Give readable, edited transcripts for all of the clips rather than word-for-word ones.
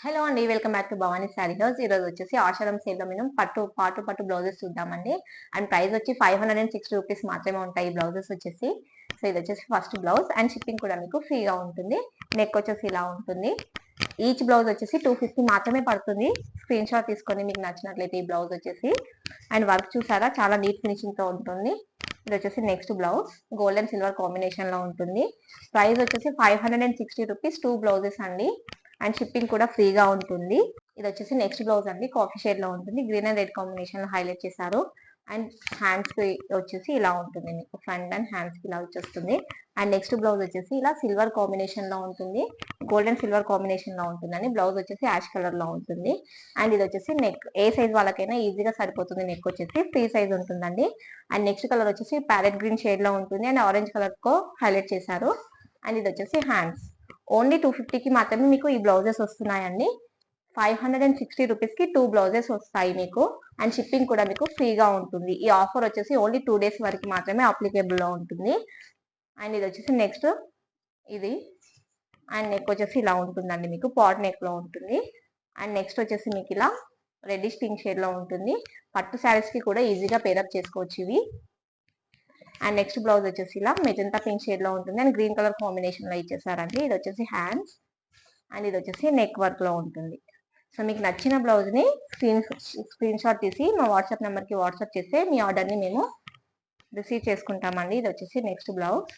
Hello అండి. Welcome back to Bhavani sari house. ఈరోజు వచ్చేసి ఆషాఢం సేల్‌లో మనం పట్టు బ్లౌజెస్ చూద్దామండి. అండ్ ప్రైస్ వచ్చి 560 రూపీస్ మాత్రమే ఉంటాయి ఈ బ్లౌజెస్ వచ్చేసి. సో ఇది వచ్చేసి ఫస్ట్ బ్లౌజ్ అండ్ షిప్పింగ్ కూడా మీకు ఫ్రీగా ఉంటుంది. నెక్ వచ్చేసి ఇలా ఉంటుంది. ఈచ్ బ్లౌజ్ వచ్చేసి 250 మాత్రమే పడుతుంది. స్క్రీన్ షాట్ తీసుకొని మీకు నచ్చినట్లయితే ఈ బ్లౌజ్ వచ్చేసి. అండ్ వర్క్ చూసారా, చాలా నీట్ ఫినిషింగ్ తో ఉంటుంది. ఇది వచ్చేసి next blouse gold and silver combination లో ఉంటుంది. ప్రైస్ వచ్చేసి 560 రూపీస్ 2 బ్లౌజెస్ అండి. అండ్ షిప్పింగ్ కూడా ఫ్రీగా ఉంటుంది. ఇది వచ్చేసి నెక్స్ట్ బ్లౌజ్ అండి. కాఫీ షేడ్ లో ఉంటుంది. గ్రీన్ అండ్ రెడ్ కాంబినేషన్ లో హైలైట్ చేశారు. అండ్ హ్యాండ్స్ కి వచ్చేసి ఇలా ఉంటుంది. మీకు ఫ్రంట్ అండ్ హ్యాండ్స్ కి ఇలా వచ్చేస్తుంది. అండ్ నెక్స్ట్ బ్లౌజ్ వచ్చేసి ఇలా సిల్వర్ కాంబినేషన్ లో ఉంటుంది. గోల్డ్ అండ్ సిల్వర్ కాంబినేషన్ లో ఉంటుందండి. బ్లౌజ్ వచ్చేసి యాష్ కలర్ లో ఉంటుంది. అండ్ ఇది వచ్చేసి నెక్ ఏ సైజ్ వాళ్ళకైనా ఈజీగా సరిపోతుంది. నెక్ వచ్చేసి ఫ్రీ సైజ్ ఉంటుందండి. అండ్ నెక్స్ట్ కలర్ వచ్చేసి ప్యారెట్ గ్రీన్ షేడ్ లో ఉంటుంది. అండ్ ఆరెంజ్ కలర్ తో హైలైట్ చేశారు. అండ్ ఇది వచ్చేసి హ్యాండ్స్ ఓన్లీ 250కి మాత్రమే మీకు ఈ బ్లౌజెస్ వస్తున్నాయండి. 560 రూపీస్కి 2 బ్లౌజెస్ వస్తాయి మీకు. అండ్ షిప్పింగ్ కూడా మీకు ఫ్రీగా ఉంటుంది. ఈ ఆఫర్ వచ్చేసి ఓన్లీ 2 డేస్ వరకు మాత్రమే అప్లికేబుల్ లో ఉంటుంది. అండ్ ఇది వచ్చేసి నెక్స్ట్ ఇది. అండ్ నెక్ వచ్చేసి ఇలా ఉంటుందండి. మీకు పాట్ నెక్ లో ఉంటుంది. అండ్ నెక్స్ట్ వచ్చేసి మీకు ఇలా రెడ్డిష్ పింక్ షేడ్ లో ఉంటుంది. పట్టు శారీస్ కి కూడా ఈజీగా పేరప్ చేసుకోవచ్చు ఇవి. అండ్ నెక్స్ట్ బ్లౌజ్ వచ్చేసి ఇలా మెజంతా పింక్ షేడ్ లో ఉంటుంది. అండ్ గ్రీన్ కలర్ కాంబినేషన్ లో ఇచ్చేసారండి. ఇది వచ్చేసి హ్యాండ్స్ అండ్ ఇది వచ్చేసి నెక్ వర్క్ లో ఉంటుంది. సో మీకు నచ్చిన బ్లౌజ్ ని స్క్రీన్ షాట్ తీసి మా వాట్సాప్ నెంబర్ కి వాట్సాప్ చేస్తే మీ ఆర్డర్ ని మేము రిసీవ్ చేసుకుంటామండి. ఇది వచ్చేసి నెక్స్ట్ బ్లౌజ్.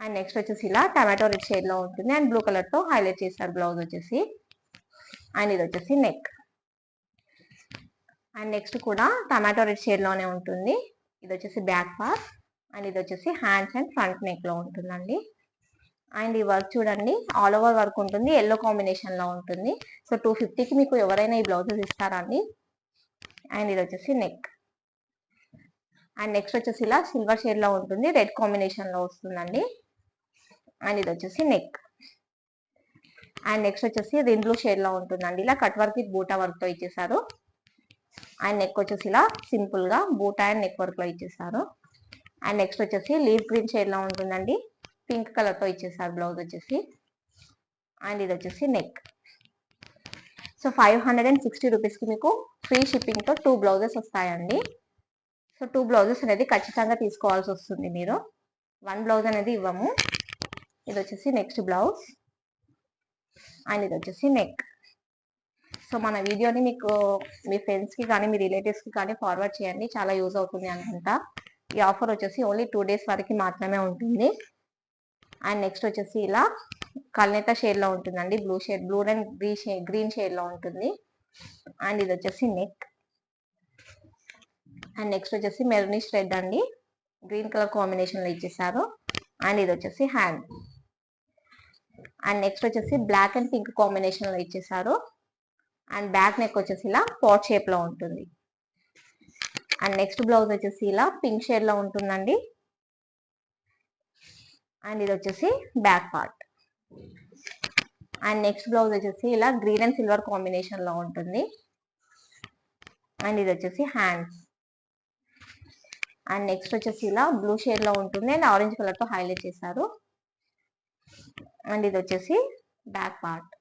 అండ్ నెక్స్ట్ వచ్చేసి ఇలా టమాటో రెడ్ షేడ్ లో ఉంటుంది. అండ్ బ్లూ కలర్ తో హైలైట్ చేశారు బ్లౌజ్ వచ్చేసి. అండ్ ఇది వచ్చేసి నెక్. అండ్ నెక్స్ట్ కూడా టమాటో రెడ్ షేడ్ లోనే ఉంటుంది. ఇది వచ్చేసి బ్యాక్ పార్ట్. అండ్ ఇది వచ్చేసి హ్యాండ్స్ అండ్ ఫ్రంట్ నెక్ లో ఉంటుందండి. అండ్ ఈ వర్క్ చూడండి, ఆల్ ఓవర్ వర్క్ ఉంటుంది. ఎల్లో కాంబినేషన్ లో ఉంటుంది. సో 250కి మీకు ఎవరైనా ఈ బ్లౌజెస్ ఇస్తారా అండి. అండ్ ఇది వచ్చేసి నెక్. అండ్ నెక్స్ట్ వచ్చేసి ఇలా సిల్వర్ షేడ్ లో ఉంటుంది. రెడ్ కాంబినేషన్ లో వస్తుందండి. అండ్ ఇది వచ్చేసి నెక్. అండ్ నెక్స్ట్ వచ్చేసి రెడ్ బ్లూ షేడ్ లో ఉంటుందండి. ఇలా కట్ వర్క్ విత్ బూటా వర్క్ తో ఇచ్చేసారు. అండ్ నెక్ వచ్చేసి ఇలా సింపుల్ గా బూటా అండ్ నెక్ వర్క్ లో ఇచ్చేసారు. అండ్ నెక్స్ట్ వచ్చేసి లీవ్ గ్రీన్ షేడ్ లో ఉంటుందండి. పింక్ కలర్ తో ఇచ్చేసారు బ్లౌజ్ వచ్చేసి. అండ్ ఇది వచ్చేసి నెక్. సో 560 రూపీస్ కి మీకు ఫ్రీ షిప్పింగ్ తో 2 బ్లౌజెస్ వస్తాయండి. సో 2 బ్లౌజెస్ అనేది ఖచ్చితంగా తీసుకోవాల్సి వస్తుంది మీరు. 1 బ్లౌజ్ అనేది ఇవ్వము. ఇది వచ్చేసి నెక్స్ట్ బ్లౌజ్. అండ్ ఇది వచ్చేసి నెక్. సో మన వీడియోని మీకు మీ ఫ్రెండ్స్ కి కానీ మీ రిలేటివ్స్ కి కానీ ఫార్వర్డ్ చేయండి. చాలా యూజ్ అవుతుంది అనుకుంటా. ఈ ఆఫర్ వచ్చేసి ఓన్లీ 2 డేస్ వరకు మాత్రమే ఉంటుంది. అండ్ నెక్స్ట్ వచ్చేసి ఇలా కల్నేత షేడ్ లో ఉంటుందండి. బ్లూ అండ్ గ్రీన్ షేడ్ లో ఉంటుంది. అండ్ ఇది వచ్చేసి నెక్. అండ్ నెక్స్ట్ వచ్చేసి మెరూనిష్ రెడ్ అండి. గ్రీన్ కలర్ కాంబినేషన్ లో ఇచ్చేసారు. అండ్ ఇది వచ్చేసి హ్యాండ్. అండ్ నెక్స్ట్ వచ్చేసి బ్లాక్ అండ్ పింక్ కాంబినేషన్ లో ఇచ్చేసారు. అండ్ బ్యాక్ నెక్ వచ్చేసి ఇలా పాట్ షేప్ లో ఉంటుంది. అండ్ నెక్స్ట్ బ్లౌజ్ వచ్చేసి ఇలా పింక్ షేడ్ లో ఉంటుందండి. అండ్ ఇది వచ్చేసి back part. And next blouse వచ్చేసి ఇలా గ్రీన్ అండ్ సిల్వర్ కాంబినేషన్ లో ఉంటుంది. అండ్ ఇది వచ్చేసి హ్యాండ్స్. అండ్ నెక్స్ట్ వచ్చేసి ఇలా బ్లూ షేడ్ లో ఉంటుంది. అండ్ ఆరెంజ్ కలర్ తో హైలైట్ చేశారు. అండ్ ఇది వచ్చేసి back part.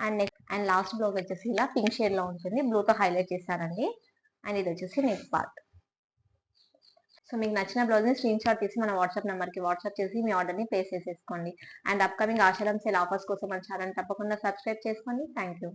And next and last blouse వచ్చేసి ఇలా పింక్ షేడ్ లో ఉంటుంది. బ్లూతో హైలైట్ చేశారండి. అండ్ ఇది వచ్చేసి నెక్ పార్ట్. సో మీకు నచ్చిన బ్లౌజ్ ని స్క్రీన్ షాట్ తీసి మన వాట్సాప్ నెంబర్ కి వాట్సాప్ చేసి మీ ఆర్డర్ ని ప్లేస్ చేసేసుకోండి. And upcoming Ashadham sale offers కోసం మన ఛానల్ తప్పకుండా సబ్స్క్రైబ్ చేసుకోండి. Thank you.